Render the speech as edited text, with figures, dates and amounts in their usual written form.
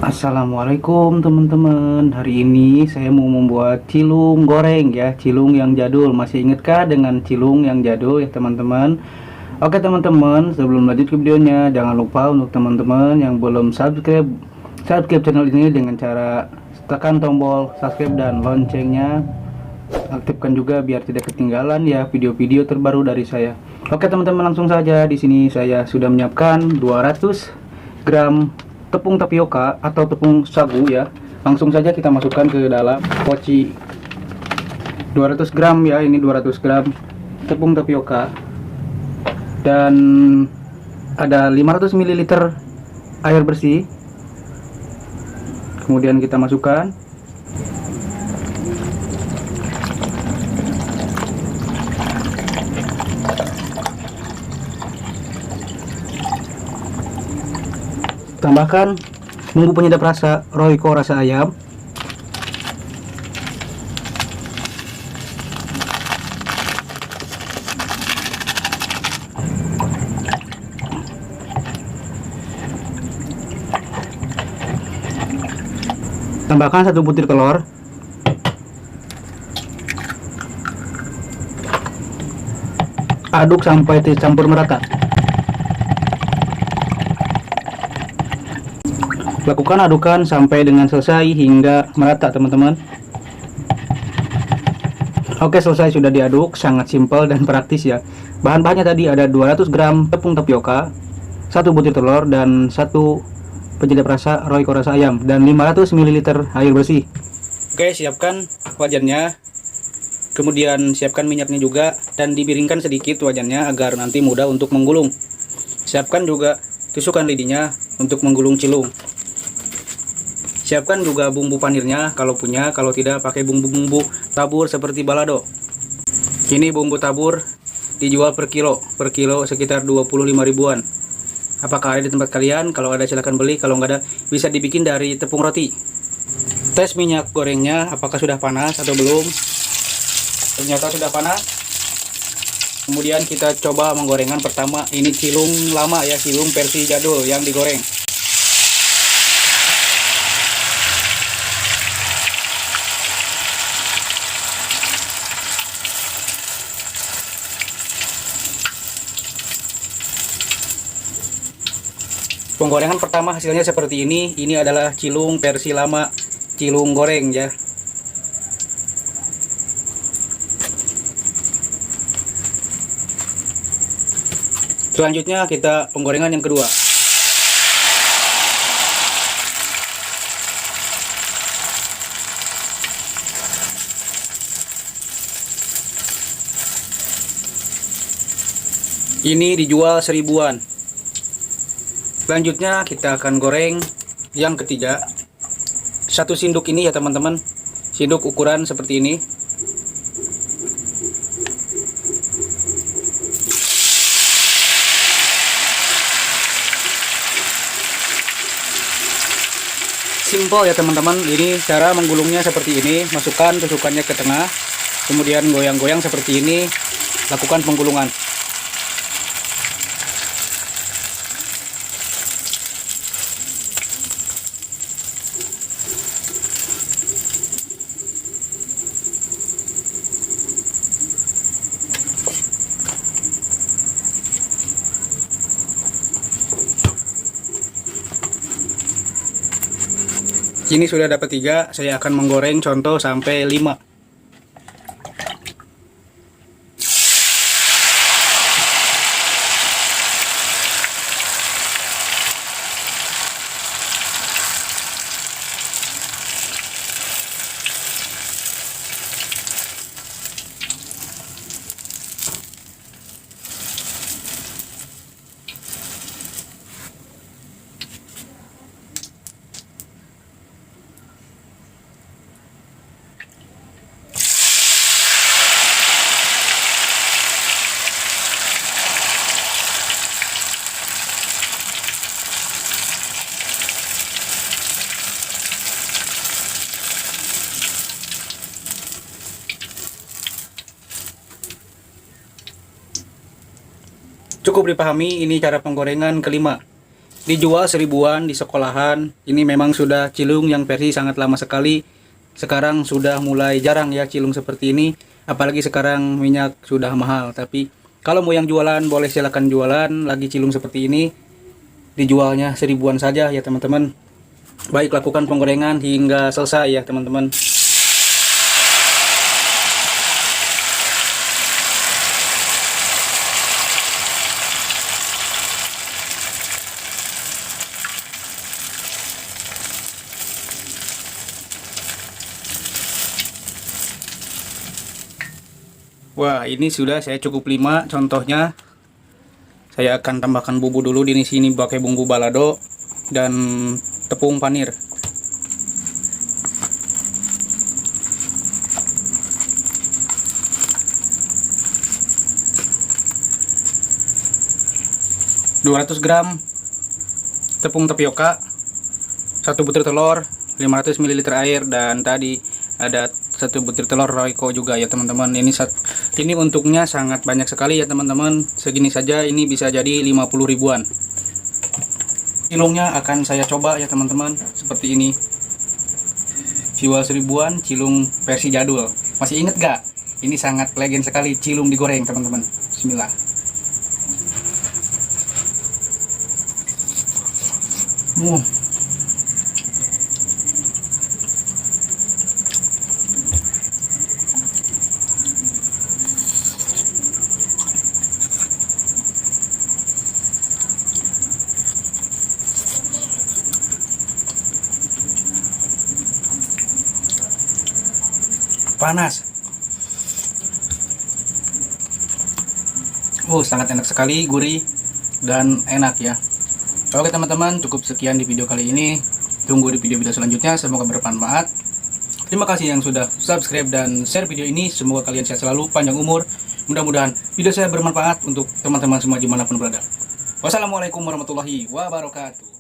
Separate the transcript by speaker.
Speaker 1: Assalamualaikum teman-teman. Hari ini saya mau membuat cilung goreng ya, cilung yang jadul. Masih ingatkah dengan cilung yang jadul ya teman-teman? Oke teman-teman, sebelum lanjut ke videonya, jangan lupa untuk teman-teman yang belum subscribe channel ini dengan cara tekan tombol subscribe dan loncengnya aktifkan juga biar tidak ketinggalan ya video-video terbaru dari saya. Oke teman-teman, langsung saja. Di sini saya sudah menyiapkan 200 gram tepung tapioka atau tepung sagu ya. Langsung saja kita masukkan ke dalam poci 200 gram ya. Ini 200 gram tepung tapioka dan ada 500 ml air bersih. Kemudian kita masukkan. Tambahkan bumbu penyedap rasa Royco rasa ayam. Tambahkan 1 butir telur. Aduk sampai tercampur merata. Lakukan adukan sampai dengan selesai hingga merata teman-teman. Oke, selesai, sudah diaduk. Sangat simpel dan praktis ya. Bahan-bahannya tadi ada 200 gram tepung tapioka, 1 butir telur, dan 1 penyedap rasa Royco rasa ayam, dan 500 ml air bersih. Oke, siapkan wajannya. Kemudian siapkan minyaknya juga dan dipiringkan sedikit wajannya agar nanti mudah untuk menggulung. Siapkan juga tusukkan lidinya untuk menggulung cilung. Siapkan juga bumbu panirnya kalau punya, kalau tidak pakai bumbu-bumbu tabur seperti balado. Ini bumbu tabur dijual per kilo sekitar 25 ribuan. Apakah ada di tempat kalian? Kalau ada silahkan beli, kalau nggak ada bisa dibikin dari tepung roti. Tes minyak gorengnya apakah sudah panas atau belum. Ternyata sudah panas. Kemudian kita coba menggorengan pertama. Ini cilung lama ya, cilung versi jadul yang digoreng. Penggorengan pertama hasilnya seperti ini. Ini adalah cilung versi lama, cilung goreng ya. Selanjutnya kita penggorengan yang kedua. Ini dijual seribuan. Selanjutnya kita akan goreng yang ketiga. 1 sendok ini ya teman-teman. Sendok ukuran seperti ini. Simpel ya teman-teman. Ini cara menggulungnya seperti ini. Masukkan tusukannya ke tengah. Kemudian goyang-goyang seperti ini. Lakukan penggulungan. Ini sudah dapat 3, saya akan menggoreng contoh sampai 5. Cukup dipahami, ini cara penggorengan kelima. dijual seribuan di sekolahan. Ini memang sudah cilung yang versi sangat lama sekali. Sekarang sudah mulai jarang ya cilung seperti ini, apalagi sekarang minyak sudah mahal. Tapi kalau mau yang jualan boleh silakan jualan lagi cilung seperti ini, dijualnya seribuan saja ya teman-teman. Baik, lakukan penggorengan hingga selesai ya teman-teman. Wah, ini sudah saya cukup 5 contohnya. Saya akan tambahkan bumbu dulu di sini, pakai bumbu balado dan tepung panir. (200 gram) tepung tapioka, 1 butir telur, 500 ml air, dan tadi ada 1 butir telur Royco juga ya teman-teman. Ini untuknya sangat banyak sekali ya teman-teman. Segini saja ini bisa jadi 50 ribuan. Cilungnya akan saya coba ya teman-teman. Seperti ini, jual seribuan, cilung versi jadul. Masih inget gak? Ini sangat legend sekali, cilung digoreng teman-teman. Bismillah. Panas. Sangat enak sekali, gurih dan enak ya. Oke teman-teman, cukup sekian di video kali ini. Tunggu di video-video selanjutnya, semoga bermanfaat. Terima kasih yang sudah subscribe dan share video ini. Semoga kalian sehat selalu, panjang umur. Mudah-mudahan video saya bermanfaat untuk teman-teman semua dimanapun berada. Wassalamualaikum warahmatullahi wabarakatuh.